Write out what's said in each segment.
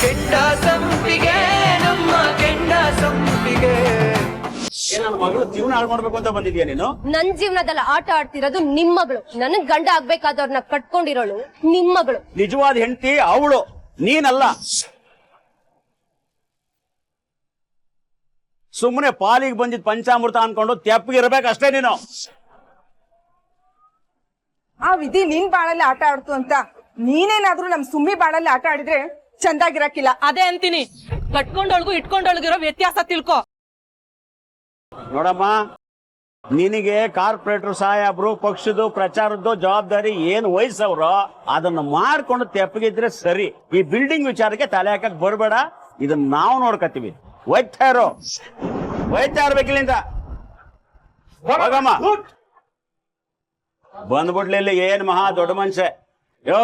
ಕೆಂಡ ಸಂಪಿಗೆ ನಮ್ಮ ಕೆಂಡ ಸಂಪಿಗೆ. ನನ್ನ ಮಗಳು ಜೀವನ ಹಾಳು ಮಾಡ್ಬೇಕು ಅಂತ ಬಂದಿದ್ಯಾ ನೀನು? ನನ್ ಜೀವನದಲ್ಲಿ ಆಟ ಆಡ್ತಿರೋದು ನಿಮ್ ಮಗಳು. ನನಗ್ ಗಂಡ ಆಗ್ಬೇಕಾದವ್ರನ್ನ ಕಟ್ಕೊಂಡಿರೋಳು ನಿಮ್ ಮಗಳು. ನಿಜವಾದ ಹೆಂಡತಿ ಅವಳು, ನೀನಲ್ಲ. ಸುಮ್ಮನೆ ಪಾಲಿಗೆ ಬಂದಿದ್ ಪಂಚಾಮೃತ ಅನ್ಕೊಂಡು ತೆಪ್ಪಗಿರ್ಬೇಕಷ್ಟೇ ನೀನು. ಆ ವಿಧಿ ನಿನ್ ಬಾಳಲ್ಲಿ ಆಟ ಆಡ್ತು ಅಂತ ನೀನೇನಾದ್ರೂ ನಮ್ ಸುಮ್ಮಿ ಬಾಳಲ್ಲಿ ಆಟ ಆಡಿದ್ರೆ ಚಂದಾಗಿರಕ್ಕಿಲ್ಲ. ಅದೇ ಅಂತೀನಿ, ಕಟ್ಕೊಂಡೊಳ್ಗೂ ಇಟ್ಕೊಂಡೊಳ್ಗಿರೋ ವ್ಯತ್ಯಾಸ ತಿಳ್ಕೊ. ನೋಡಮ್ಮ, ನಿನಗೆ ಕಾರ್ಪೊರೇಟರ್ ಸಾಹೇಬ್ರು ಪಕ್ಷದ ಪ್ರಚಾರದ್ದು ಜವಾಬ್ದಾರಿ ಏನ್ ವಹಿಸವ್ರೋ ಅದನ್ನ ಮಾಡ್ಕೊಂಡು ತೆಪ್ಪಗಿದ್ರೆ ಸರಿ. ಈ ಬಿಲ್ಡಿಂಗ್ ವಿಚಾರಕ್ಕೆ ತಲೆ ಹಾಕಕ್ ಬರ್ಬೇಡ. ಇದನ್ನ ನಾವು ನೋಡ್ಕತ್ತೀವಿ. ಹೋಯ್ತಾ ಇರ್ಬೇಕಿಲ್ಲಿಂದ. ಹೋಗಮ್ಮ. ಬಂದ್ಬಿಡ್ಲಿಲ್ಲ. ಏನ್ ಮಹಾ ದೊಡ್ಡ ಮನುಷ್ಯ. ಯೋ,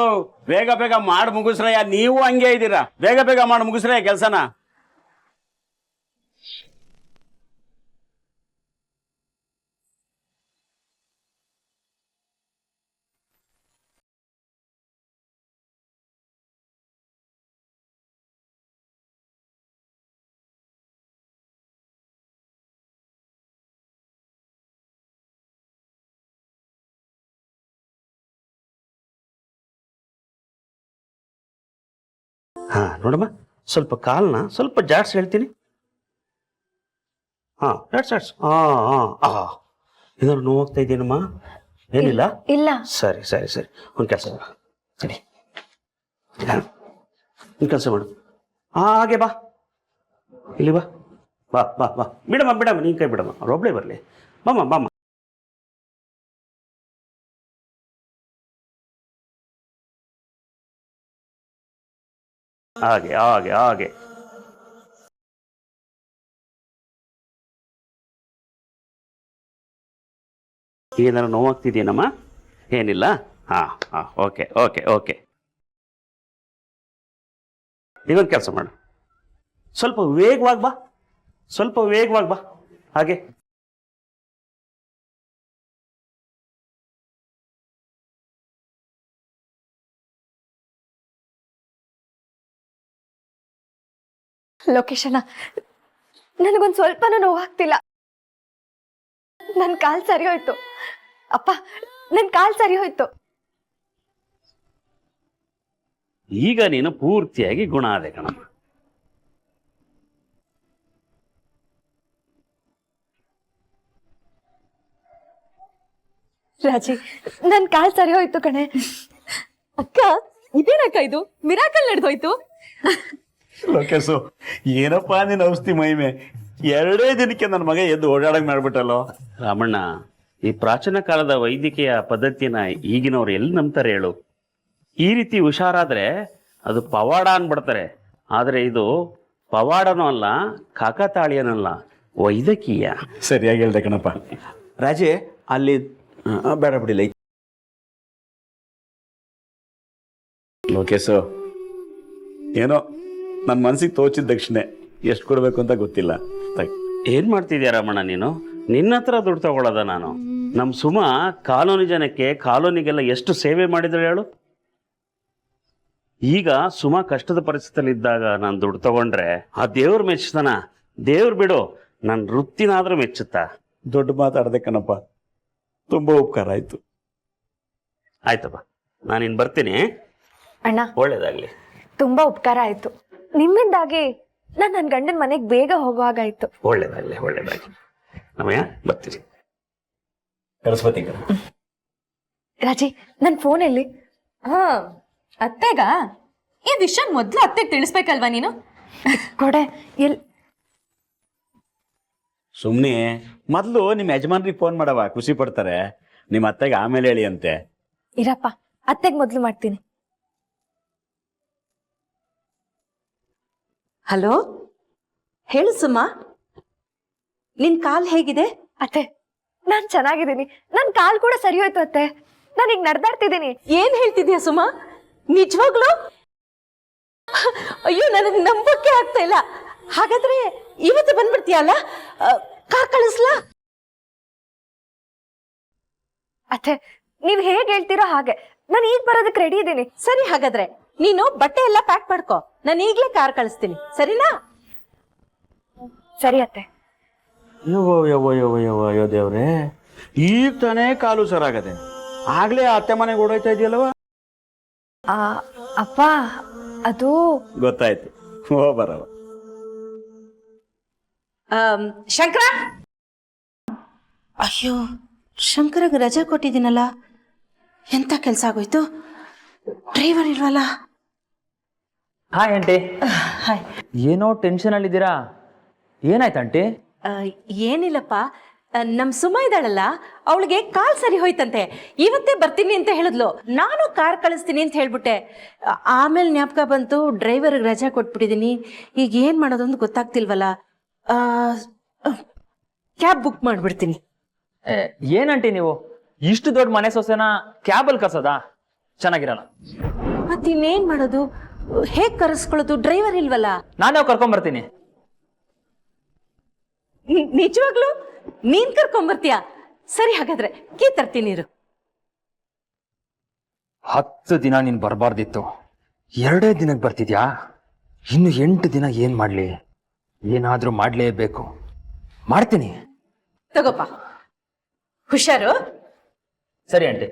ಬೇಗ ಬೇಗ ಮಾಡಿ ಮುಗಿಸ್ರಯ್ಯ. ನೀವು ಹಂಗೆ ಇದ್ದೀರಾ. ಬೇಗ ಬೇಗ ಮಾಡಿ ಮುಗಿಸ್ರಯ್ಯ ಕೆಲ್ಸನ. ಹಾ ನೋಡಮ್ಮ, ಸ್ವಲ್ಪ ಕಾಲ್ನ ಸ್ವಲ್ಪ ಜಾಡ್ಸ್ ಹೇಳ್ತೀನಿ. ಹಾ ಜಾಡ್ಸ್. ಏನಾದ್ರು ನೋವಾಗ್ತಾ ಇದೆಯೇನಮ್ಮ? ಏನಿಲ್ಲ? ಇಲ್ಲ. ಸರಿ ಸರಿ ಸರಿ, ಒಂದು ಕೆಲಸ ಮಾಡು. ಸರಿ, ಒಂದು ಕೆಲಸ ಮಾಡು. ಹಾಗೆ ಬಾ, ಇಲ್ಲಿ ಬಾ ಬಾ ಬಾ ಬಾ. ಬಿಡಮ್ಮ ನೀನ್ ಕೈ ಬಿಡಮ್ಮ, ಅವ್ರೊಬ್ಳೇ ಬರಲಿ. ಬಾಮ್ಮ. ಹಾಗೆ ಏನಾರು ನೋವಾಗ್ತಿದ್ಯೇನಮ್ಮ? ಏನಿಲ್ಲ? ಹಾ ಓಕೆ. ನೀವೊಂದು ಕೆಲಸ ಮಾಡು, ಸ್ವಲ್ಪ ವೇಗವಾಗಿ ಬಾ. ಹಾಗೆ ಲೊಕೇಶನ್ ನನಗೊಂದು ಸ್ವಲ್ಪನೂ ನೋವಾಗ್ತಿಲ್ಲ. ನನ್ ಕಾಲ್ ಸರಿ ಹೋಯ್ತು ಅಪ್ಪ, ನನ್ ಕಾಲ್ ಸರಿ ಹೋಯ್ತು. ಈಗ ನೀನು ಪೂರ್ತಿಯಾಗಿ ಗುಣ ಆದೆ ಕಣಮ್ಮ. ರಾಜಿ, ನನ್ ಕಾಲ್ ಸರಿ ಹೋಯ್ತು ಕಣೆ. ಅಕ್ಕ, ಇದೇನಕ್ಕ ಇದು? ಮಿರಾಕಲ್ ನಡೆದೋಯ್ತು. ಲೋಕೇಶು, ಏನಪ್ಪಾ ನೀನು ಔಷಧಿ ಮಹಿಮೆ. 2 ದಿನಕ್ಕೆ ನನ್ನ ಮಗ ಎದ್ದು ಓಡಾಡಕ್ ಮಾಡ್ಬಿಟ್ಟಲ್ಲೋ. ರಾಮಣ್ಣ, ಈ ಪ್ರಾಚೀನ ಕಾಲದ ವೈದ್ಯಕೀಯ ಪದ್ಧತಿನ ಈಗಿನವ್ರು ಎಲ್ಲಿ ನಂಬ್ತಾರೆ ಹೇಳು? ಈ ರೀತಿ ಹುಷಾರಾದ್ರೆ ಅದು ಪವಾಡ ಅನ್ಬಿಡ್ತಾರೆ. ಆದ್ರೆ ಇದು ಪವಾಡನೂ ಅಲ್ಲ, ಕಾಕತಾಳೀಯನಲ್ಲ, ವೈದ್ಯಕೀಯ. ಸರಿಯಾಗಿ ಹೇಳ್ದೆ ಕಣಪ್ಪ. ರಾಜೇ, ಅಲ್ಲಿ ಬೇಡ ಬಿಡಿಲ್ಲ. ಲೋಕೇಶು, ಏನೋ ನನ್ನ ಮನಸ್ಸಿಗೆ ತೋಚಿದ ದಕ್ಷಿಣೆ ಎಷ್ಟು ಕೊಡ್ಬೇಕು ಅಂತ ಗೊತ್ತಿಲ್ಲ. ಏನ್ ಮಾಡ್ತಿದ್ಯಾ ರಮಣ ನೀನು? ನಿನ್ನ ಹತ್ರ ದುಡ್ಡು ತಗೊಳ್ಳೋದ ನಾನು? ನಮ್ಮ ಸುಮ ಕಾಲೋನಿ ಜನಕ್ಕೆ, ಕಾಲೋನಿಗೆಲ್ಲ ಎಷ್ಟು ಸೇವೆ ಮಾಡಿದ್ರೆ ಹೇಳು. ಈಗ ಸುಮ ಕಷ್ಟದ ಪರಿಸ್ಥಿತಿಯಲ್ಲಿ ಇದ್ದಾಗ ನಾನು ದುಡ್ಡು ತಗೊಂಡ್ರೆ ಆ ದೇವ್ರು ಮೆಚ್ಚತಾನ? ದೇವ್ರು ಬಿಡು, ನನ್ನ ವೃತ್ತಿನಾದ್ರೂ ಮೆಚ್ಚುತ್ತಾ? ದೊಡ್ಡ ಮಾತಾಡ್ದೆ ಕಣಪ್ಪ, ತುಂಬಾ ಉಪಕಾರ ಆಯ್ತು. ಆಯ್ತಪ್ಪ, ನಾನಿನ್ ಬರ್ತೀನಿ. ಅಣ್ಣ, ಒಳ್ಳೇದಾಗ್ಲಿ. ತುಂಬಾ ಉಪಕಾರ ಆಯ್ತು ನಿಮ್ಮಿಂದಾಗಿ. ನನ್ನ ಗಂಡನ ಮನೆಗೆ ಬೇಗ ಹೋಗುವಾಗಾಯ್ತು. ಒಳ್ಳೇದಾಗ್ಲಿ. ನಮ್ಮಯ್ಯ, ಬರ್ತೀವಿ. ಕಳಿಸ್ಬತ್ತಿ. ರಾಜಿ, ನನ್ ಫೋನ್ ಎಲ್ಲಿ? ಅತ್ತೆಗ ಈ ವಿಷಯ ಮೊದ್ಲು ಅತ್ತೆಗೆ ತಿಳಿಸ್ಬೇಕಲ್ವಾ ನೀನು? ಕೊಡೆ ಎಲ್? ಸುಮ್ನೆ ಮೊದ್ಲು ನಿಮ್ ಯಜಮಾನ್ರಿಗೆ ಫೋನ್ ಮಾಡವ, ಖುಷಿ ಪಡ್ತಾರೆ. ನಿಮ್ ಅತ್ತೆಗೆ ಆಮೇಲೆ ಹೇಳಿ ಅಂತೆ. ಇರಪ್ಪ, ಅತ್ತೆಗೆ ಮೊದ್ಲು ಮಾಡ್ತೀನಿ. ಹಲೋ, ಹೇಳು ಸುಮ್ಮ, ನಿನ್ ಕಾಲ್ ಹೇಗಿದೆ? ಅತ್ತೆ, ನಾನ್ ಚೆನ್ನಾಗಿದ್ದೀನಿ. ನನ್ ಕಾಲ್ ಕೂಡ ಸರಿ ಹೋಯ್ತು ಅತ್ತೆ. ನಾನೀಗ ನಡೆದಾಡ್ತಿದ್ದೀನಿ. ಏನ್ ಹೇಳ್ತಿದ್ಯಾ ಸುಮ್ಮ? ನಿಜವಾಗ್ಲು? ಅಯ್ಯೋ, ನನಗೆ ನಂಬಕ್ಕೆ ಆಗ್ತಾ ಇಲ್ಲ. ಹಾಗಾದ್ರೆ ಇವತ್ತು ಬಂದ್ಬಿಡ್ತೀಯಲ್ಲ? ಕಾರ್ ಕಳಿಸ್ಲಾ? ಅತ್ತೆ, ನೀವ್ ಹೇಗ್ ಹೇಳ್ತೀರೋ ಹಾಗೆ. ನಾನು ಈಗ ಬರೋದಕ್ಕೆ ರೆಡಿ ಇದ್ದೀನಿ. ಸರಿ, ಹಾಗಾದ್ರೆ ನೀನು ಬಟ್ಟೆ ಎಲ್ಲ ಪ್ಯಾಕ್ ಮಾಡ್ಕೋ, ನಾನು ಈಗ್ಲೇ ಕಾರ್ ಕಳಿಸ್ತೀನಿ, ಸರಿನಾ? ಸರಿ ಅತ್ತೆ. ಅಯ್ಯೋ ದೇವ್ರೆ, ಈಗ ತಾನೇ ಕಾಲು ಸರಾಗದೆ, ಆಗ್ಲೇ ಅತ್ತೆ ಮನೆಗೆ ಓಡಾಯ್ತಾ ಇದೆಯಲ್ವ? ಅಪ್ಪ ಅದು ಗೊತ್ತಾಯ್ತು, ಬರವ. ಶಂಕರ, ಅಯ್ಯೋ ಶಂಕರಗ್ ರಜೆ ಕೊಟ್ಟಿದ್ದೀನಲ್ಲ, ಎಂತ ಕೆಲ್ಸ ಆಗೋಯ್ತು? ಡ್ರೈವರ್ ಇಲ್ವಲ್ಲ. Hi aunty. ಹಾಯ್. ಏನೋ ಟೆನ್ಷನ್ ಅಲ್ಲಿದ್ದೀರಾ, ಏನಾಯ್ತು ಆಂಟಿ? ಏನಿಲ್ಲಪ್ಪ, ನಮ್ ಸುಮ ಇದ್ದಾಳಲ್ಲ, ಅವಳಿಗೆ ಕಾಲ್ ಸರಿ ಹೋಯ್ತಂತೆ, ಇವತ್ತೇ ಬರ್ತೀನಿ ಅಂತ ಹೇಳಿದ್ಲು. ನಾನು ಕಾರ್ ಕಳಿಸ್ತೀನಿ ಅಂತ ಹೇಳ್ಬಿಟ್ಟೆ. ಆಮೇಲೆ ಜ್ಞಾಪಕ ಬಂತು, ಡ್ರೈವರ್ಗೆ ರಜೆ ಕೊಟ್ಬಿಟ್ಟಿದ್ದೀನಿ. ಈಗ ಏನ್ ಮಾಡೋದು ಅಂತ ಗೊತ್ತಾಗ್ತಿಲ್ವಲ್ಲ. ಕ್ಯಾಬ್ ಬುಕ್ ಮಾಡ್ಬಿಡ್ತೀನಿ. ಏನಂಟಿ ನೀವು ಇಷ್ಟು ದೊಡ್ಡ ಮನೆ ಸೊಸೆನ ಕ್ಯಾಬಲ್ಲಿ ಕರ್ಸೋದಾ? ಚೆನ್ನಾಗಿರಲ್ಲ. ಮತ್ತಿನ್ನೇನ್ ಮಾಡೋದು, ಹೇಗ್ ಕರೆಸ್ಕೊಳ್ಳೋದು? ಡ್ರೈವರ್ ಇಲ್ವಲ್ಲ. ನಾನೇ ಕರ್ಕೊಂಡ್ ಬರ್ತೀನಿ. ನಿಜವಾಗ್ಲು ನೀನ್ ಕರ್ಕೊಂಬರ್ತೀಯ? ಸರಿ, ಹಾಗಾದ್ರೆ ಕೀ ತರ್ತೀನಿ ಇರು. 10 ದಿನ ನೀನ್ ಬರಬಾರ್ದಿತ್ತು, 2 ದಿನಕ್ಕೆ ಬರ್ತಿದ್ಯಾ? ಇನ್ನು 8 ದಿನ ಏನ್ ಮಾಡ್ಲಿ? ಏನಾದ್ರೂ ಮಾಡ್ಲೇಬೇಕು. ಮಾಡ್ತೀನಿ. ತಗೋಪ್ಪ, ಹುಷಾರು. ಸರಿ ಆಂಟಿ.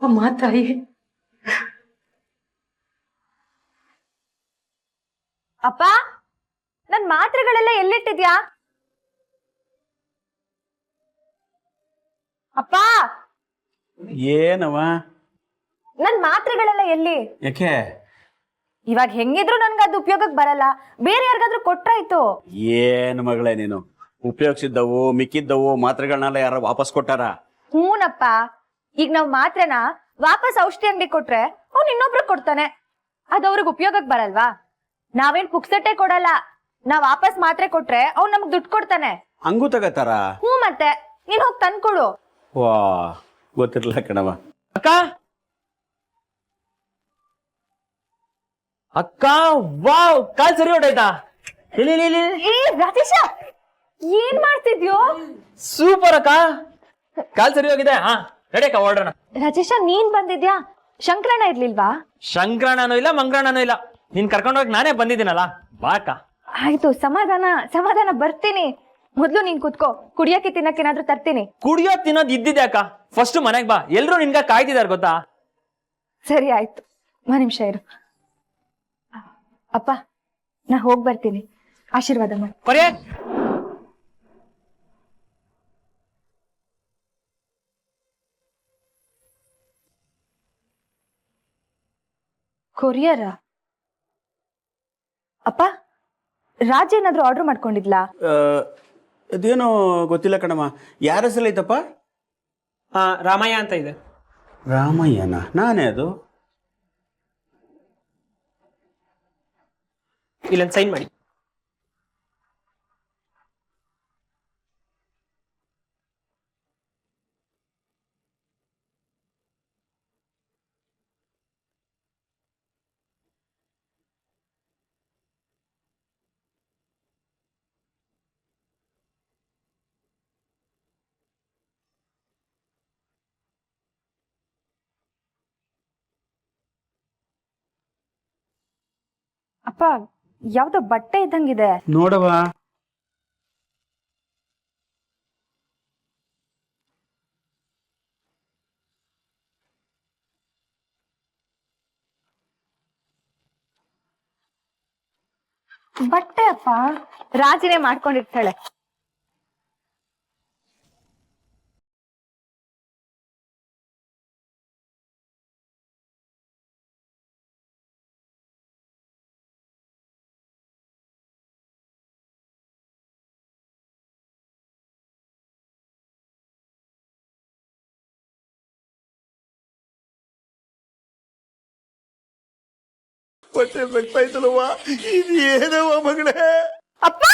ಅಮ್ಮ ತಾಯಿ. ಅಪ್ಪ, ನನ್ ಮಾತ್ರೆಗಳೆಲ್ಲ ಎಲ್ಲಿಟ್ಟಿದ್ಯಾ? ಅಪ್ಪ, ಏನವ? ನನ್ ಮಾತ್ರೆಗಳೆಲ್ಲ ಎಲ್ಲಿ? ಯಾಕೆ? ಇವಾಗ ಹೆಂಗಿದ್ರು ನನ್ಗೆ ಅದು ಉಪಯೋಗಕ್ಕೆ ಬರಲ್ಲ, ಬೇರೆ ಯಾರಿಗಾದ್ರೂ ಕೊಟ್ರಾಯ್ತು. ಏನು ಮಗಳೇ ನೀನು, ಉಪಯೋಗಿಸಿದ್ದವು ಮಿಕ್ಕಿದ್ದವು ಮಾತ್ರೆಗಳನ್ನೆಲ್ಲ ಯಾರು ವಾಪಸ್ ಕೊಟ್ಟಾರ? ಹೂನಪ್ಪ, ಈಗ ನಾವ್ ಮಾತ್ರೆನ ವಾಪಸ್ ಔಷಧಿ ಅಂಗಡಿ ಕೊಟ್ರೆ ಅವ್ನು ಇನ್ನೊಬ್ರು ಕೊಡ್ತಾನೆ, ಅದು ಅವ್ರಿಗೆ ಉಪಯೋಗಕ್ಕೆ ಬರಲ್ವಾ? ನಾವೇನ್ ಪುಕ್ಸಟ್ಟೆ ಕೊಡಲ್ಲ, ನಾವ್ ವಾಪಸ್ ಮಾತ್ರೆ ಕೊಟ್ರೆ ಅವ್ನ್ ನಮಗ್ ದುಡ್ಡು ಕೊಡ್ತಾನೆ. ಹಂಗೂ ತಗತಾರ? ಹ್ಞೂ, ಮತ್ತೆ ನೀನ್ ಹೋಗಿ ತಂದ್ಕೊಡು. ವಾ, ಗೊತ್ತಿರ್ಲಿಲ್ಲ ಕಣವ. ಅಕ್ಕ, ಅಕ್ಕ, ವಾವ್, ಕಾಲ್ ಸರಿ ಹೊಡಾಯ್ತಾ? ಏ ರಾಜೇಶ, ಏನ್ ಮಾಡ್ತಿದ್ಯೋ? ಸೂಪರ್ ಅಕ್ಕ, ಕಾಲ್ ಸರಿ ಹೋಗಿದೆ. ಹಾ, ನಡಿಯಕ್ಕ ಹೊರಡೋಣ. ರಾಜೇಶ, ನೀನ್ ಬಂದಿದ್ಯಾ? ಶಂಕರಣ್ಣ ಇರ್ಲಿಲ್ವಾ? ಶಂಕರಣ್ಣನೂ ಇಲ್ಲ ಮಂಗ್ರಣ್ಣನೂ ಇಲ್ಲ, ನೀನ್ ಕರ್ಕೊಂಡೋಗಿ ನಾನೇ ಬಂದಿದ್ದೀನಲ್ಲ, ಬಾ ಅಕ್ಕ. ಆಯ್ತು, ಸಮಾಧಾನ, ಬರ್ತೀನಿ. ಮೊದ್ಲು ನೀನ್ ಕುತ್ಕೋ, ಕುಡಿಯಕ್ಕೆ ತಿನ್ನಕ್ಕೇನಾದ್ರೂ ತರ್ತೀನಿ. ಕುಡಿಯೋ ತಿನ್ನೋದು ಇದ್ದಿದೆ ಅಕ್ಕ, ಫಸ್ಟ್ ಮನೆಗ್ ಬಾ, ಎಲ್ರು ನಿನ್ಗ ಕಾಯ್ತಿದಾರ ಗೊತ್ತಾ? ಸರಿ ಆಯ್ತು, 1 ನಿಮಿಷ ಇರು. ಅಪ್ಪ, ನಾ ಹೋಗ್ ಬರ್ತೀನಿ, ಆಶೀರ್ವಾದ ಮಾಡಿ. ಕೊರಿಯ ಕೊರಿಯರ? ಅಪ್ಪ, ರಾಜ್ ಏನಾದ್ರೂ ಆರ್ಡರ್ ಮಾಡ್ಕೊಂಡಿದ್ಲಾ? ಅದೇನೋ ಗೊತ್ತಿಲ್ಲ ಕಣಮ್ಮ. ಯಾರ ಹೆಸರು ಐತಪ್ಪ? ರಾಮಯ್ಯ ಅಂತ ಇದೆ. ರಾಮಯ್ಯನ? ನಾನೇ ಅದು. ಇಲ್ಲೊಂದು ಸೈನ್ ಮಾಡಿ. ಅಪ್ಪ, ಯಾವ್ದೋ ಬಟ್ಟೆ ಇದ್ದಂಗಿದೆ ನೋಡವ. ಬಟ್ಟೆ ಅಪ್ಪ, ರಾಜಿನೇ ಮಾಡ್ಕೊಂಡಿರ್ತಾಳೆ. ಬಟ್ಟೆ ಬೇಕಾಯ್ತಲ್ವ? ಇದು ಏನವ ಮಗಳೇ? ಅಪ್ಪ,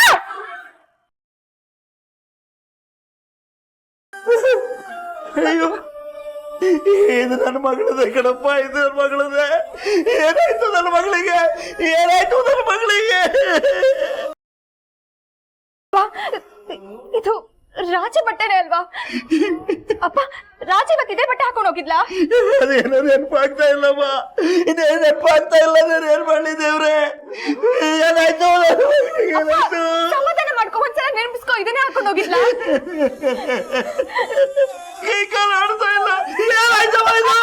ಅಯ್ಯೋ, ಇದು ನನ್ನ ಮಗಳದೆ ಕಣಪ್ಪ, ಇದು ನನ್ನ ಮಗಳದೆ. ಏನಾಯ್ತು ನನ್ನ ಮಗಳಿಗೆ? ಏನಾಯ್ತು ನನ್ನ ಮಗಳಿಗೆ? ಇದು ರಾಜಿ ಬಟ್ಟೆನೆ ಅಲ್ವಾ? ಅಪ್ಪ ರಾಜಿ ಇವತ್ತು ಇದೇ ಬಟ್ಟೆ ಹಾಕೊಂಡು ಹೋಗಿದ್ಲಾ? ಅದೇನೋ ನೆನಪಾಗ್ತಾ ಇಲ್ಲಮ್ಮ, ಇದೇ ನೆನಪಾಗ್ತಾ ಇಲ್ಲ. ನಾನು ಏನ್ ಮಾಡ್ಲಿ ದೇವ್ರೆ? ಏನಾಯ್ತು? ಏನಾಯ್ತು? ಸಮಾಧಾನ ಮಾಡ್ಕೊ, ಒಂದ್ಸಲ ನೆನಪಿಸ್ಕೊ. ಇದನ್ನೇ ಹಾಕೊಂಡು ಹೋಗಿದ್ಲಾ? ಕೈ ಕಾಲು ಆಡ್ತಾ ಇಲ್ಲ. ಏನಾಯ್ತಮ್ಮ ಇದು?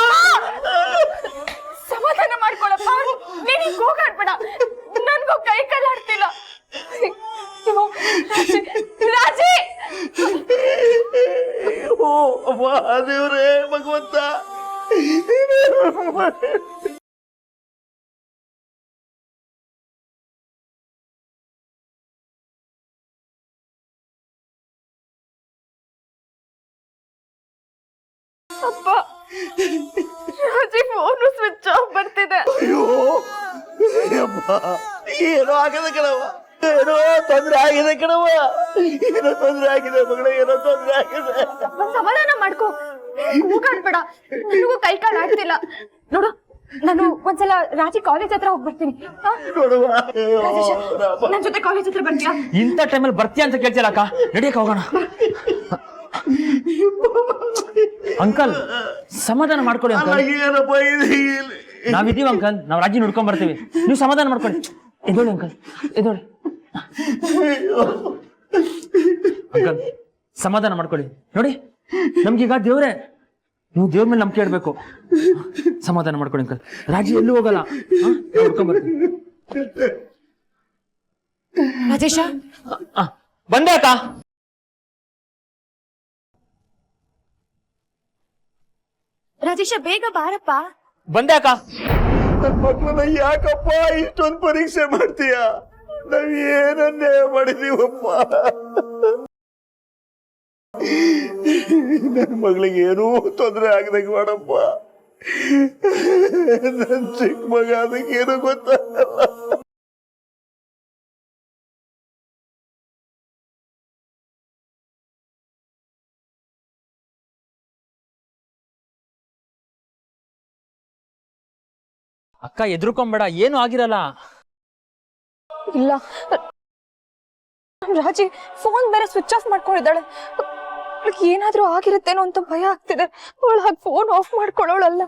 ಸಮಾಧಾನ ಮಾಡ್ಕೊಳಪ್ಪ. ನೀನ್ ಹಿಂಗ್ ಹೋಗಾಡ್ಬೇಡ. ನನ್ಗೂ ಕೈ ಕಾಲು ಆಡ್ತಿಲ್ಲ. ರಾಜಿ ಓ ಅಮ್ಮ ದೇವ್ರೆ, ಭಗವಂತ. ಅಪ್ಪ, ರಾಜಿ ಫೋನು ಸ್ವಿಚ್ ಆಫ್ ಬರ್ತಿದೆ. ಅಯ್ಯೋ ಅಮ್ಮ, ಏನೋ ಆಗದ ಕಣವ, ಏನೋ ತೊಂದ್ರೆ ಆಗಿದೆ ಕಣವ, ಏನೋ ತೊಂದ್ರೆ ಆಗಿದೆ ಮಗಳ, ಏನೋ ತೊಂದ್ರೆ ಆಗಿದೆ. ಸಮಾಧಾನ ಮಾಡ್ಕೊ, ಕೂಗಾಡ್ಬೇಡ. ನನಗೂ ಕೈ ಕಾಲು ಆಡ್ತಿಲ್ಲ. ನೋಡು, ನಾನು ಒಂದ್ಸಲ ರಾಜಿ ಕಾಲೇಜ್ ಹತ್ರ ಹೋಗ್ಬರ್ತೀನಿ. ನೋಡುವ, ರಾಜೇಶ, ನನ್ ಜೊತೆ ಕಾಲೇಜ್ ಹತ್ರ ಬರ್ತೀಯಾ? ಇಂಥ ಟೈಮಲ್ಲಿ ಬರ್ತೀಯ ಅಂತ ಕೇಳ್ತಿಲ್ಲ ಅಕ್ಕ, ನಡಿಯಕ್ಕೆ ಹೋಗೋಣ. ಅಂಕಲ್ ಸಮಾಧಾನ ಮಾಡ್ಕೊಳ್ಳಿ ಅಂಕಲ್. ಏನಪ್ಪ ಇದು? ನಾವಿದ್ದೀವಿ ಅಂಕಲ್, ನಾವ್ ರಾಜಿ ನೋಡ್ಕೊಂಡ್ ಬರ್ತೀವಿ, ನೀವು ಸಮಾಧಾನ ಮಾಡ್ಕೊಳ್ಳಿ. ಎದೋಳಿ ಅಂಕಲ್, ಎದೋಳಿ ಅಂಕಲ್, ಸಮಾಧಾನ ಮಾಡ್ಕೊಳ್ಳಿ. ನೋಡಿ, ನಮ್ಗೀಗ ದೇವ್ರೆ, ನೀವು ದೇವ್ರ ಮೇಲೆ ನಂಬಿಕೆ ಇಡ್ಬೇಕು. ಸಮಾಧಾನ ಮಾಡ್ಕೊಳ್ಳಿ ಅಂಕಲ್, ರಾಜಿ ಎಲ್ಲೂ ಹೋಗಲ್ಲ, ನೋಡ್ಕೊಂಡ್ ಬರ್ತೀವಿ. ರಾಜೇಶ, ಬಂದೆ ಅಕ್ಕ. ರಾಜೇಶ ಬೇಗ ಬಾರಪ್ಪ. ಬಂದೆ ಅಕ್ಕ. ನನ್ ಮಕ್ಳನ್ನ ಯಾಕಪ್ಪ ಇಷ್ಟೊಂದು ಪರೀಕ್ಷೆ ಮಾಡ್ತೀಯ? ನಾವ್ ಏನನ್ನೇ ಮಾಡಿದೀವಪ್ಪ? ನನ್ ಮಗಳಿಗೆ ಏನೂ ತೊಂದರೆ ಆಗದಂಗೆ ಮಾಡಪ್ಪ. ನನ್ ಚಿಕ್ಕ ಮಗ ಅದಕ್ಕೇನು ಗೊತ್ತಾಗಲ್ಲ. ಅಕ್ಕ ಎದ್ರುಕೊಂಬೇಡ, ಏನು ಆಗಿರಲ್ಲ. ಇಲ್ಲ, ರಾಜಿ ಫೋನ್ ಬೇರೆ ಸ್ವಿಚ್ ಆಫ್ ಮಾಡ್ಕೊಂಡಿದ್ದಾಳೆ. ಏನಾದ್ರೂ ಆಗಿರುತ್ತೇನೋ ಅಂತ ಭಯ ಆಗ್ತಿದೆ. ಅವಳು ಹಾಗೆ ಫೋನ್ ಆಫ್ ಮಾಡ್ಕೊಳ್ಳೋಳಲ್ಲ.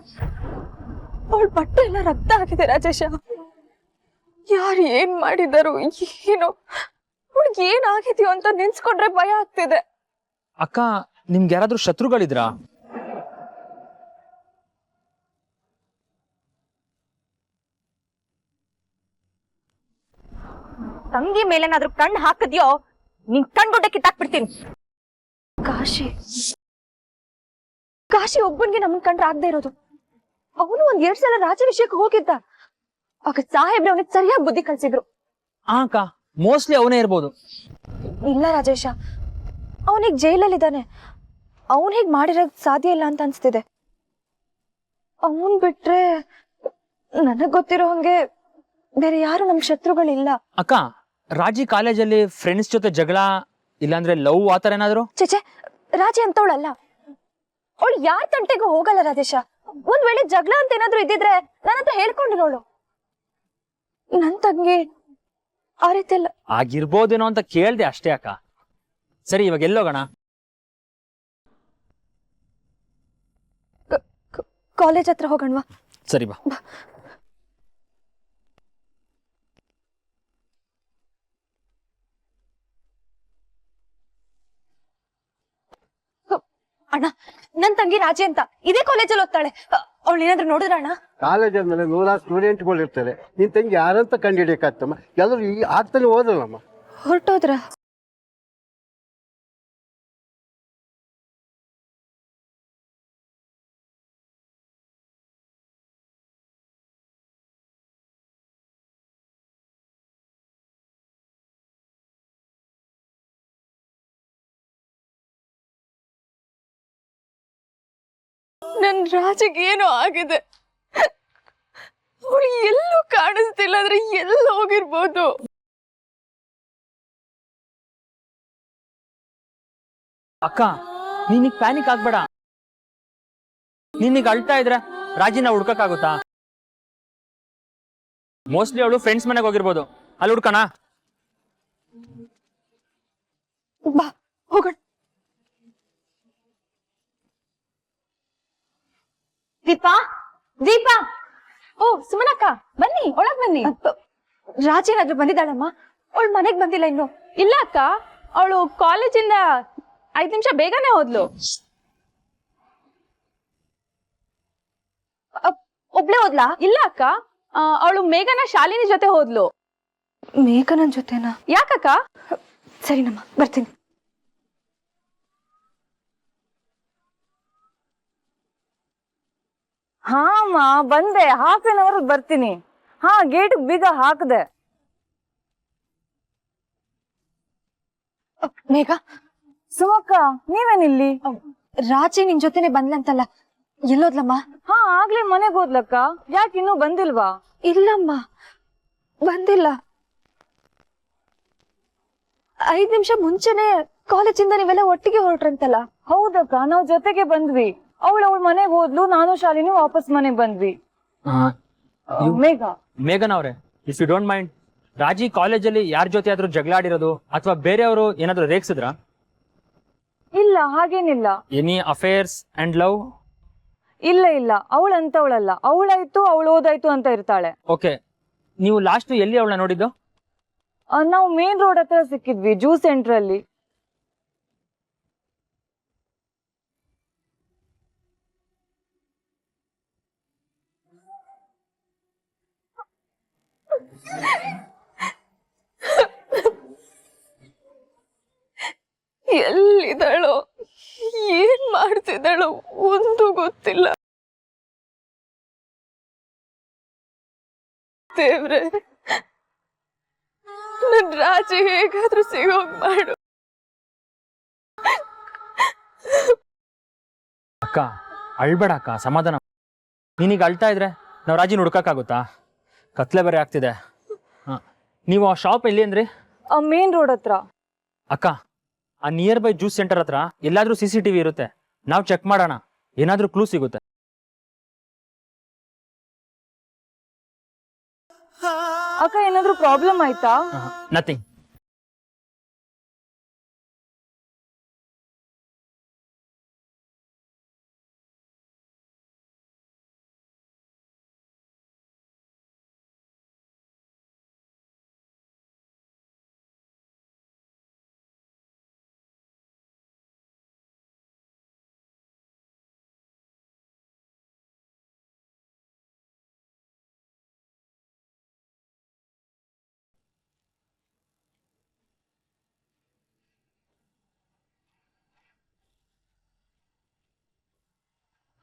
ಅವಳ ಬಟ್ಟೆ ಎಲ್ಲ ರಕ್ತ ಆಗಿದೆ ರಾಜೇಶ. ಯಾರು ಏನ್ ಮಾಡಿದಾರು ಏನೋ, ಅವಳಿಗೆ ಏನಾಗಿದೆಯೋ ಅಂತ ನೆನ್ಸ್ಕೊಂಡ್ರೆ ಭಯ ಆಗ್ತಿದೆ. ಅಕ್ಕ, ನಿಮ್ಗೆ ಯಾರಾದ್ರೂ ಶತ್ರುಗಳಿದ್ರಾ? ತಂಗಿ ಮೇಲೇನಾದ್ರೂ ಕಣ್ಣು ಹಾಕಿದ್ಯೋ, ನಿನ್ ಕಣ್ಗುಡ್ಡೆ ಕಿತ್ತಾಕ್ಬಿಡ್ತೀನಿ. ಕಾಶಿ ಒಬ್ಬನ್ಗೆ ನಮ್ಮನ್ ಕಂಡ್ರೆ ಆಗದೆ ಇರೋದು. ಅವನು 2 ಸಲ ರಾಜ ವಿಷಯಕ್ಕೆ ಹೋಗಿದ್ದ. ಆಗ ಸಾಹೇಬ್ರೆ ಅವನಿಗೆ ಸರಿಯಾಗಿ ಬುದ್ಧಿ ಕಲ್ಸಿದ್ರು. ಅಕ್ಕ, ಮೋಸ್ಟ್ಲಿ ಅವನೇ ಇರ್ಬೋದು. ಇಲ್ಲ ರಾಜೇಶ, ಅವನಿಗೆ ಜೈಲಲ್ಲಿದ್ದಾನೆ. ಅವನ್ ಹೇಗ್ ಮಾಡಿರೋದ್ ಸಾಧ್ಯ ಇಲ್ಲ ಅಂತ ಅನ್ಸ್ತಿದೆ. ಅವನ್ ಬಿಟ್ರೆ ನನಗ್ ಗೊತ್ತಿರೋ ಹಂಗೆ ಬೇರೆ ಯಾರು ನಮ್ ಶತ್ರುಗಳಿಲ್ಲ. ಅಕ್ಕ, ರಾಜಿ ಕಾಲೇಜಲ್ಲಿ ಫ್ರೆಂಡ್ಸ್ ಜೊತೆ ಜಗಳ, ಇಲ್ಲಾಂದ್ರೆ ಲವ್ ಆತರ ಏನಾದ್ರು? ಚೇಚೆ, ರಾಜಿ ಅಂತವಳಲ್ಲ. ಅವಳು ಯಾರ ತಂಟೆಗೂ ಹೋಗಲ್ಲ ರಾಜೇಶ. ಒಂದ್ ವೇಳೆ ಜಗಳ ಅಂತ ಏನಾದ್ರು ಇದ್ದಿದ್ರೆ ನನ್ನ ಹತ್ರ ಹೇಳ್ಕೊಂಡಿರೋಳು. ನನ್ ತಂಗಿ ಆ ರೀತಿ ಎಲ್ಲ ಆಗಿರ್ಬೋದೇನೋ ಅಂತ ಕೇಳ್ದೆ ಅಷ್ಟೇ ಅಕ್ಕ. ಸರಿ, ಇವಾಗ ಎಲ್ಲೋಗೋಣ? ಕಾಲೇಜ್ ಹತ್ರ ಹೋಗೋಣವಾ? ಸರಿ ಬಾ. ಅಣ್ಣ, ನನ್ ತಂಗಿ ರಾಜಿ ಅಂತ ಇದೇ ಕಾಲೇಜಲ್ಲಿ ಓದ್ತಾಳೆ. ಅವಳು ಏನಾದ್ರು ನೋಡಿದ್ರ ಅಣ್ಣ? ಕಾಲೇಜ್ ಅಂದ್ಮೇಲೆ 100 ಸ್ಟೂಡೆಂಟ್ಗಳು ಇರ್ತಾರೆ. ನಿನ್ ತಂಗಿ ಯಾರಂತ ಕಂಡು ಹಿಡಿಯಕಾಗ್ತಮ್ಮ? ಎಲ್ಲರೂ ಈ ಆಗ್ತಾನೆ ಹೋದ್ರಲ್ಲಮ್ಮ. ಹೊರಟೋದ್ರ? ನನ್ ರಾಜಿಗೆ ಏನೋ ಆಗಿದೆ. ಅವಳು ಎಲ್ಲೂ ಕಾಣಿಸ್ತಿಲ್ಲ ಅಂದ್ರೆ ಎಲ್ಲ ಹೋಗಿರ್ಬೋದು. ಅಕ್ಕ, ನೀನೀಗ ಪ್ಯಾನಿಕ್ ಆಗ್ಬೇಡ. ನೀನೀಗ ಅಳ್ತಾ ಇದ್ರೆ ರಾಜಿನ ಹುಡ್ಕಕ್ಕಾಗುತ್ತಾ? ಮೋಸ್ಟ್ಲಿ ಅವಳು ಫ್ರೆಂಡ್ಸ್ ಮನೆಗೆ ಹೋಗಿರ್ಬೋದು. ಅಲ್ಲಿ ಹುಡ್ಕಣ? ಬಾ ಹೋಗೋಣ. ದೀಪಾ ದೀಪಾ ಓ ಸುಮನಕ್ಕ ಬನ್ನಿ ಒಳಗ್ ಬನ್ನಿ. ರಾಜೇನಾದ್ರೂ ಬಂದಿದ್ದಾಳಮ್ಮ? ಅವಳು ಮನೆಗ್ ಬಂದಿಲ್ಲ ಇನ್ನು. ಇಲ್ಲ ಅಕ್ಕ, ಅವಳು ಕಾಲೇಜಿಂದ 5 ನಿಮಿಷ ಬೇಗನೆ ಹೋದ್ಲು. ಒಬ್ಳೆ ಹೋದ್ಲಾ? ಇಲ್ಲ ಅಕ್ಕ, ಅವಳು ಮೇಘನ ಶಾಲಿನಿ ಜೊತೆ ಹೋದ್ಲು. ಮೇಘನನ್ ಜೊತೆನಾ? ಯಾಕಕ್ಕ? ಸರಿನಮ್ಮ ಬರ್ತೀನಿ. ಹಾ ಅಮ್ಮ ಬಂದೆ, ½ ಅವರ್ ಬರ್ತೀನಿ. ಹಾ ಗೇಟ್ ಬೀಗ ಹಾಕದೆ. ಮೇಘ, ಸುಮಕ್ಕ ನೀವೇನಿಲ್ಲಿ? ರಾಜಿ ನಿನ್ ಜೊತೆನೆ ಬಂದ್ಲಂತಲ್ಲ, ಎಲ್ಲೋದ್ಲಮ್ಮ? ಹಾ ಆಗ್ಲೇ ಮನೆಗ್ ಹೋದ್ಲಕ್ಕ. ಯಾಕೆ ಇನ್ನೂ ಬಂದಿಲ್ವಾ? ಇಲ್ಲಮ್ಮ ಬಂದಿಲ್ಲ. 5 ನಿಮಿಷ ಮುಂಚೆನೆ ಕಾಲೇಜಿಂದ ನೀವೆಲ್ಲ ಒಟ್ಟಿಗೆ ಹೊರಟ್ರಂತಲ್ಲ? ಹೌದಕ್ಕ, ನಾವ್ ಜೊತೆಗೆ ಬಂದ್ವಿ. ಅವಳ ಮನೆಗ್ ಹೋದ್ಲು, ನಾನು ಶಾಲಿನಿ ವಾಪಸ್ ಮನೆಗ್ ಬಂದ್ವಿ. ಮೇಘ ಮೇಘನ್ ಅವ್ರೆ, ಇಫ್ ಯು ಡೋಂಟ್ ಮೈಂಡ್, ರಾಜಿ ಕಾಲೇಜಲ್ಲಿ ಯಾರ ಜೊತೆ ಆದ್ರೂ ಜಗಳ ಆಡಿರೋದು ಅಥವಾ ಬೇರೆಯವರು ಏನಾದ್ರು ರೇಗ್ಸಿದ್ರಾ? ಇಲ್ಲ ಹಾಗೇನಿಲ್ಲ. Any affairs and love? ಇಲ್ಲ ಇಲ್ಲ, ಅವಳಂತವಳಲ್ಲ. ಅವಳಾಯ್ತು ಅವಳು ಓದಾಯ್ತು ಅಂತ ಇರ್ತಾಳೆ. ಓಕೆ, ನೀವು ಲಾಸ್ಟ್ ಎಲ್ಲಿ ಅವಳನ್ನ ನೋಡಿದ್ದು? ನಾವು ಮೇನ್ ರೋಡ್ ಹತ್ರ ಸಿಕ್ಕಿದ್ವಿ, ಜ್ಯೂಸ್ ಸೆಂಟರ್ ಅಲ್ಲಿ. ಎಲ್ಲಿದ್ದಾಳೋ, ಏನ್ ಮಾಡ್ತಿದ್ದಾಳೋ ಒಂದು ಗೊತ್ತಿಲ್ಲ. ದೇವ್ರೆ, ನನ್ ರಾಜಿ ಹೇಗಾದ್ರೂ ಸಿಗೋಗ್ ಮಾಡು. ಅಕ್ಕ ಅಳ್ಬೇಡ ಅಕ್ಕ, ಸಮಾಧಾನ. ನೀನೀಗ ಅಳ್ತಾ ಇದ್ರೆ ನಾವು ರಾಜಿನ ಹುಡ್ಕಕ್ಕಾಗುತ್ತಾ? ಕತ್ಲೆ ಬೇರೆ ಆಗ್ತಿದೆ. ನೀವು ಆ ಶಾಪ್ ಎಲ್ಲಿ ಅಂದ್ರಿ? ಮೇನ್ ರೋಡ್ ಹತ್ರ. ಅಕ್ಕ, ಆ ನಿಯರ್ ಬೈ ಜ್ಯೂಸ್ ಸೆಂಟರ್ ಹತ್ರ ಎಲ್ಲಾದ್ರೂ CCTV ಇರುತ್ತೆ, ನಾವು ಚೆಕ್ ಮಾಡೋಣ, ಏನಾದ್ರೂ ಕ್ಲೂ ಸಿಗುತ್ತೆ. ಅಕ್ಕ ಏನಾದ್ರೂ ಪ್ರಾಬ್ಲಮ್ ಆಯ್ತಾ? ನಥಿಂಗ್.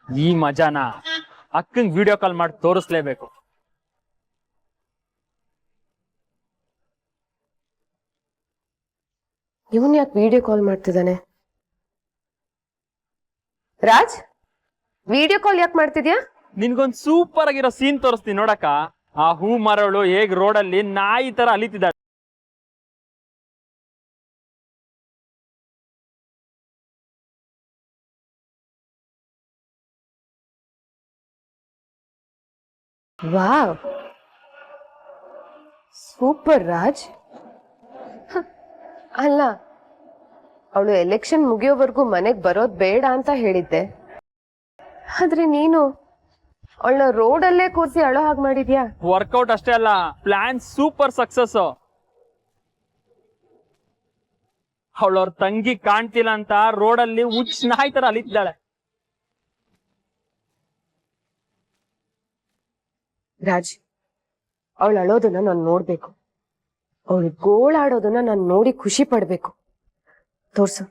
ಈ ಮಜಾನ ಅಕ್ಕಂಗ್ ವಿಡಿಯೋ ಕಾಲ್ ಮಾಡಿ ತೋರಿಸ್ಲೇಬೇಕು. ಇವನ್ ಯಾಕೆ ವಿಡಿಯೋ ಕಾಲ್ ಮಾಡ್ತಿದ್ದಾನೆ? ರಾಜ್, ವಿಡಿಯೋ ಕಾಲ್ ಯಾಕೆ ಮಾಡ್ತಿದ್ಯಾ? ನಿನ್ಗೊಂದ್ ಸೂಪರ್ ಆಗಿರೋ ಸೀನ್ ತೋರಿಸ್ತೀನಿ ನೋಡಕ್ಕ. ಆ ಹೂ ಮರಳು ಹೇಗ್ ರೋಡಲ್ಲಿ ನಾಯಿ ತರ ಅಲಿತಿದ್ದಾಳೆ. Wow, super Raj. ಅಲ್ಲ, ಅವಳು ಎಲೆಕ್ಷನ್ ಮುಗಿಯೋವರೆಗೂ ಮನೆಗ್ ಬರೋದ್ ಬೇಡ ಅಂತ ಹೇಳಿದ್ದೆ, ಆದ್ರೆ ನೀನು ಅವಳನ್ನ ರೋಡಲ್ಲೇ ಕೂರಿಸಿ ಅಳೋ ಹಾಗೆ ಮಾಡಿದ್ಯಾ. ವರ್ಕೌಟ್ ಅಷ್ಟೇ ಅಲ್ಲ, ಪ್ಲಾನ್ ಸೂಪರ್ ಸಕ್ಸಸ್. ಅವಳವ್ರ ತಂಗಿ ಕಾಣ್ತಿಲ್ಲ ಅಂತ ರೋಡಲ್ಲಿ ಹುಚ್ಚ ನಾಯಿ ತರ ಅಲಿತಿದ್ದಾಳೆ. ರಾಜ್, ಅವಳು ಅಳೋದನ್ನ ನಾನು ನೋಡ್ಬೇಕು, ಅವಳು ಗೋಳಾಡೋದನ್ನ ನಾನು ನೋಡಿ ಖುಷಿ ಪಡ್ಬೇಕು. ತೋರ್ಸು.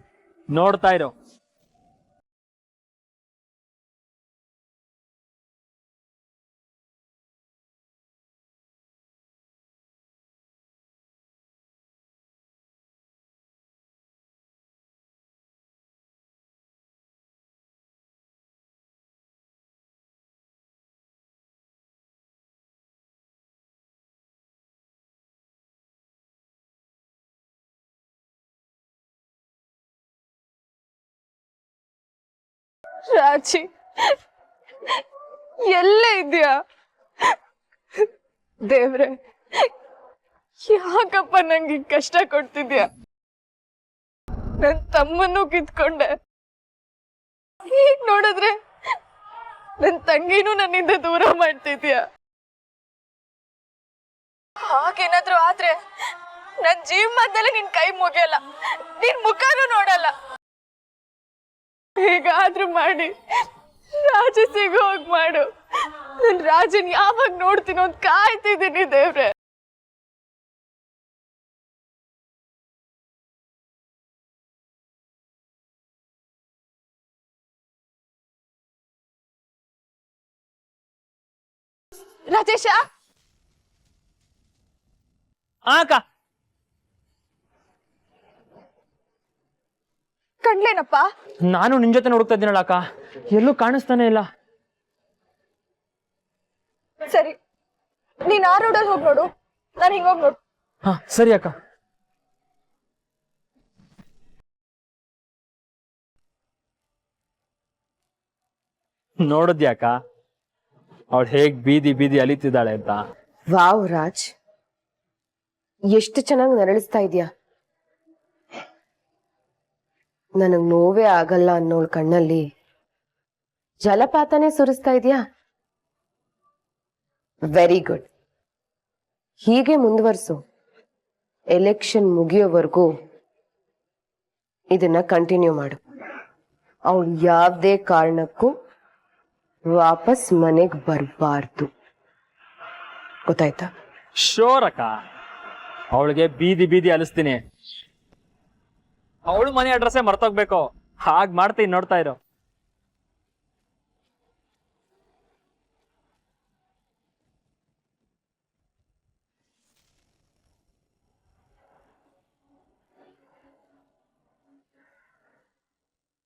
ನೋಡ್ತಾ ಇರೋ. ರಾಜಿ, ಎಲ್ಲೇ ಇದ್ಯಾ? ದೇವ್ರೆ, ಯಾಕಪ್ಪ ನಂಗೆ ಕಷ್ಟ ಕೊಡ್ತಿದ್ಯಾ? ನನ್ ತಮ್ಮನ್ನು ಕಿತ್ಕೊಂಡೆ. ಈಗ ನೋಡಿದ್ರೆ ನನ್ ತಂಗಿನೂ ನನ್ನಿಂದ ದೂರ ಮಾಡ್ತಿದ್ಯಾ. ಹಾಗೇನಾದ್ರೂ ಆದ್ರೆ ನನ್ ಜೀವನದಲ್ಲೇ ನಿನ್ ಕೈ ಮುಗಿಯಲ್ಲ, ನಿನ್ ಮುಖನೂ ನೋಡಲ್ಲ. ಹೇಗಾದ್ರೂ ಮಾಡಿ ರಾಜ ಸಿಗೋ ಹೋಗ್ ಮಾಡು. ನನ್ ರಾಜನ್ ಯಾವಾಗ ನೋಡ್ತೀನೋ ಅಂತ ಕಾಯ್ತಿದ್ದೀನಿ ದೇವ್ರೆ. ರಾಜೇಶ, ಅಕ್ಕ ಕಂಡ್ಲೇನಪ್ಪ? ನಾನು ನಿನ್ ಜೊತೆ ಹುಡುಕ್ತಾ ಇದ್ದೀನಲ್ಲ ಅಕ್ಕ, ಎಲ್ಲೂ ಕಾಣಿಸ್ತಾನೆ ಇಲ್ಲ. ಸರಿ, ನೀನ್ ಆ ರೋಡಲ್ಲಿ ಹೋಗಿ ನೋಡು, ನಾನು ಹಿಂಗೋಗಿ ನೋಡು. ಹಾ ಸರಿ ಅಕ್ಕ. ನೋಡಿದ್ಯಾಕ ಅವಳು ಹೇಗ್ ಬೀದಿ ಬೀದಿ ಅಲಿತಿದ್ದಾಳೆ ಅಂತ? ವಾವ್ ರಾಜ್, ಎಷ್ಟು ಚೆನ್ನಾಗಿ ನರಳಿಸ್ತಾ ಇದೀಯ. ನನಗ್ ನೋವೇ ಆಗಲ್ಲ ಅನ್ನೋಳ್ ಕಣ್ಣಲ್ಲಿ ಜಲಪಾತನೇ ಸುರಿಸ್ತಾ ಇದೀಯಾ. ವೆರಿ ಗುಡ್, ಹೀಗೆ ಮುಂದುವರ್ಸು. ಎಲೆಕ್ಷನ್ ಮುಗಿಯೋವರೆಗೂ ಇದನ್ನ ಕಂಟಿನ್ಯೂ ಮಾಡು. ಅವಳು ಯಾವುದೇ ಕಾರಣಕ್ಕೂ ವಾಪಸ್ ಮನೆಗೆ ಬರಬಾರ್ದು, ಗೊತ್ತಾಯ್ತಾ? ಶೋರ್ ಅಕ್ಕ, ಅವಳಿಗೆ ಬೀದಿ ಬೀದಿ ಅಲಿಸ್ತೀನಿ. ಅವಳು ಮನೆ ಅಡ್ರೆಸ್ಸೇ ಮರ್ತೋಗ್ಬೇಕು. ಹಾಗ್ ಮಾಡ್ತೀನಿ, ನೋಡ್ತಾ ಇರೋ.